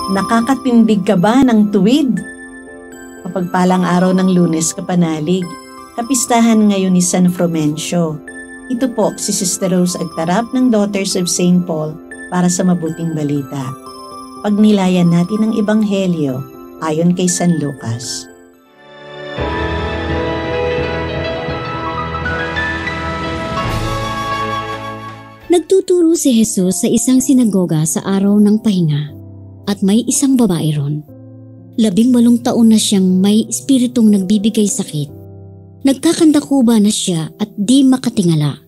Nakakatindig ka ba ng tuwid? Kapagpalang araw ng Lunes, kapanalig, kapistahan ngayon ni San Fromencio. Ito po si Sister Rose Agtarap ng Daughters of St. Paul para sa mabuting balita. Pagnilayan natin ang Ebanghelyo ayon kay San Lucas. Nagtuturo si Jesus sa isang sinagoga sa araw ng pahinga at may isang babae ron. 18 taon na siyang may espiritong nagbibigay sakit. Nagkakandakuba na siya at di makatingala.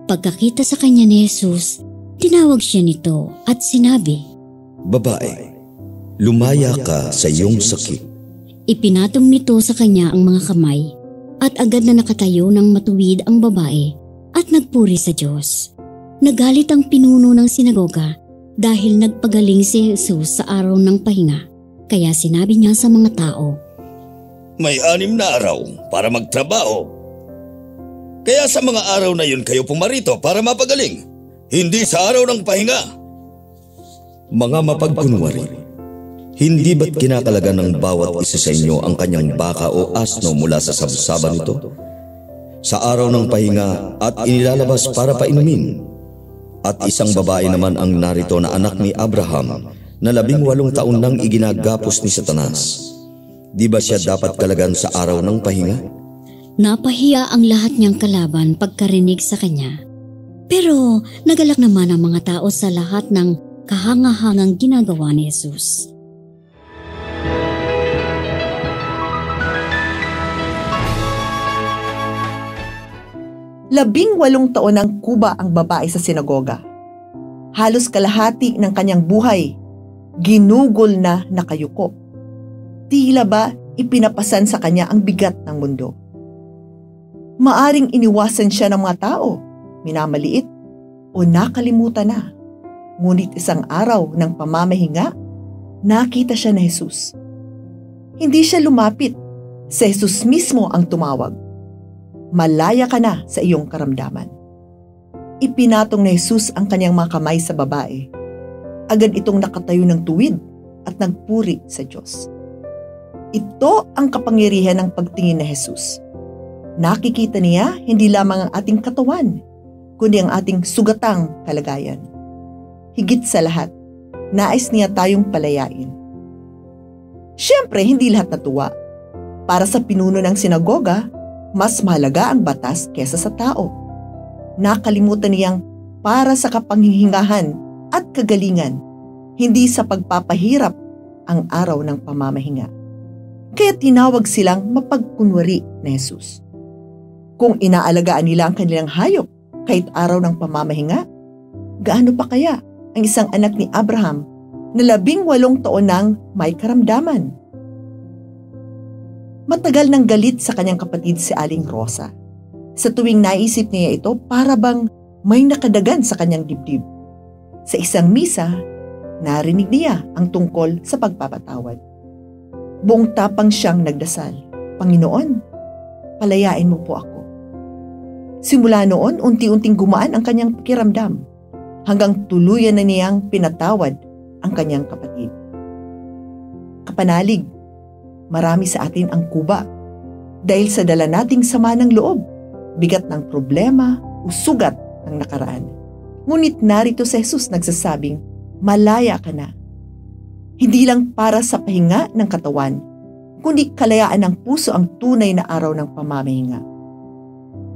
Pagkakita sa kanya ni Jesus, tinawag siya nito at sinabi, "Babae, lumaya ka sa iyong sakit." Ipinatong nito sa kanya ang mga kamay at agad na nakatayo ng matuwid ang babae at nagpuri sa Diyos. Nagalit ang pinuno ng sinagoga dahil nagpagaling si Jesus sa araw ng pahinga. Kaya sinabi niya sa mga tao, "May 6 na araw para magtrabaho. Kaya sa mga araw na yun kayo pumarito para mapagaling, hindi sa araw ng pahinga." Mga mapagkunwari, hindi ba't kinakalaga ng bawat isa sa inyo ang kanyang baka o asno mula sa sabsaban nito sa araw ng pahinga at inilalabas para painumin? At isang babae naman ang narito na anak ni Abraham na 18 taon nang iginagapos ni Satanas. Di ba siya dapat kalagan sa araw ng pahinga? Napahiya ang lahat niyang kalaban pagkarinig sa kanya. Pero nagalak naman ang mga tao sa lahat ng kahangahangang ginagawa ni Jesus. Labing-walong taon ang kuba ang babae sa sinagoga. Halos kalahati ng kanyang buhay, ginugol na nakayuko. Tila ba ipinapasan sa kanya ang bigat ng mundo? Maaring iniwasan siya ng mga tao, minamaliit o nakalimutan na. Ngunit isang araw ng pamamahinga, nakita siya ni Jesus. Hindi siya lumapit, si Jesus mismo ang tumawag. "Malaya ka na sa iyong karamdaman." Ipinatong ni Jesus ang kanyang mga kamay sa babae. Agad itong nakatayo ng tuwid at nagpuri sa Diyos. Ito ang kapangyarihan ng pagtingin ni Jesus. Nakikita niya hindi lamang ang ating katawan, kundi ang ating sugatang kalagayan. Higit sa lahat, nais niya tayong palayain. Siyempre, hindi lahat natuwa. Para sa pinuno ng sinagoga, mas mahalaga ang batas kesa sa tao. Nakalimutan niyang para sa kapanghihingahan at kagalingan, hindi sa pagpapahirap ang araw ng pamamahinga. Kaya tinawag silang mapagkunwari ni Jesus. Kung inaalagaan nila ang kanilang hayop kahit araw ng pamamahinga, gaano pa kaya ang isang anak ni Abraham na 18 taon nang may karamdaman? Matagal nang galit sa kanyang kapatid si Aling Rosa. Sa tuwing naisip niya ito, para bang may nakadagan sa kanyang dibdib. Sa isang misa, narinig niya ang tungkol sa pagpapatawad. Buong tapang siyang nagdasal, "Panginoon, palayain mo po ako." Simula noon, unti-unting gumaan ang kanyang pakiramdam, hanggang tuluyan na niyang pinatawad ang kanyang kapatid. Kapanalig, marami sa atin ang kuba dahil sa dala nating sama ng loob, bigat ng problema o sugat ng nakaraan. Ngunit narito si Jesus nagsasabing, "Malaya ka na." Hindi lang para sa pahinga ng katawan, kundi kalayaan ng puso ang tunay na araw ng pamamahinga.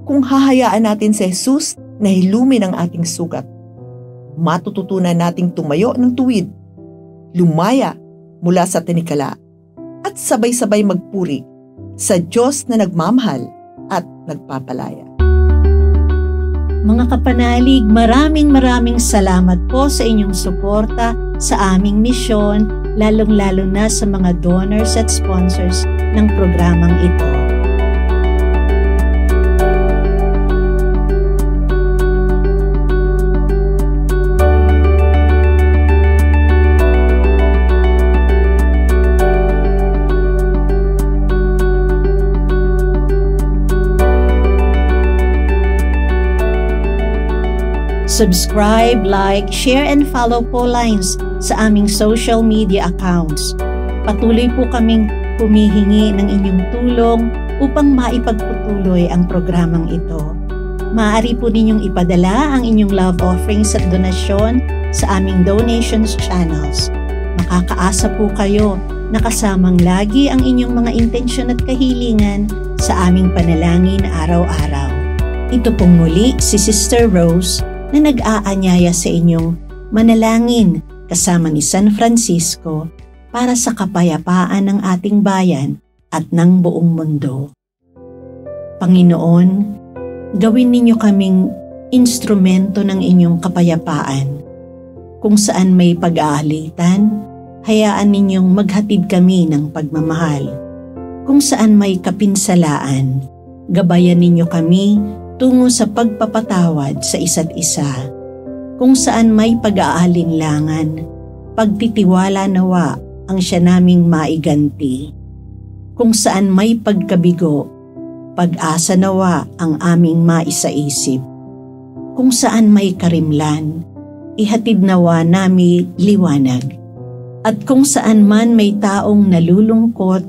Kung hahayaan natin si Jesus na hilumin ang ating sugat, matututunan nating tumayo ng tuwid, lumaya mula sa tinikala, at sabay-sabay magpuri sa Diyos na nagmamahal at nagpapalaya. Mga kapanalig, maraming salamat po sa inyong suporta sa aming misyon, lalong-lalo na sa mga donors at sponsors ng programang ito. Subscribe, like, share, and follow po Lines sa aming social media accounts. Patuloy po kaming humihingi ng inyong tulong upang maipagpatuloy ang programang ito. Maaari po ninyong ipadala ang inyong love offerings at donasyon sa aming donations channels. Makakaasa po kayo na kasamang lagi ang inyong mga intensyon at kahilingan sa aming panalangin araw-araw. Ito pong muli si Sister Rose na nag-aanyaya sa inyong manalangin kasama ni San Francisco para sa kapayapaan ng ating bayan at ng buong mundo. Panginoon, gawin ninyo kaming instrumento ng inyong kapayapaan. Kung saan may pag-aalitan, hayaan ninyong maghatid kami ng pagmamahal. Kung saan may kapinsalaan, gabayan ninyo kami tungo sa pagpapatawad sa isa't isa. Kung saan may pag-aalinlangan, pagtitiwala nawa ang siya naming maiganti. Kung saan may pagkabigo, pag-asa nawa ang aming maisaisip. Kung saan may karimlan, ihatid nawa nami liwanag. At kung saan man may taong nalulungkot,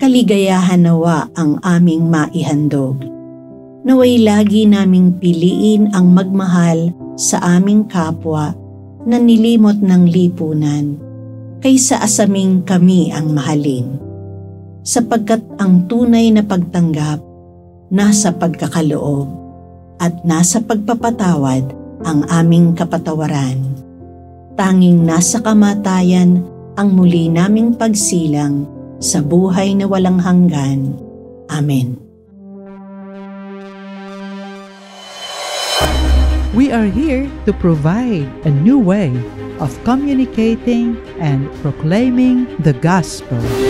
kaligayahan nawa ang aming maihandog. Naway lagi naming piliin ang magmahal sa aming kapwa na nilimot ng lipunan, kaysa asaming kami ang mahalin. Sapagkat ang tunay na pagtanggap nasa pagkakaloob at nasa pagpapatawad ang aming kapatawaran. Tanging nasa kamatayan ang muli naming pagsilang sa buhay na walang hanggan. Amen. We are here to provide a new way of communicating and proclaiming the gospel.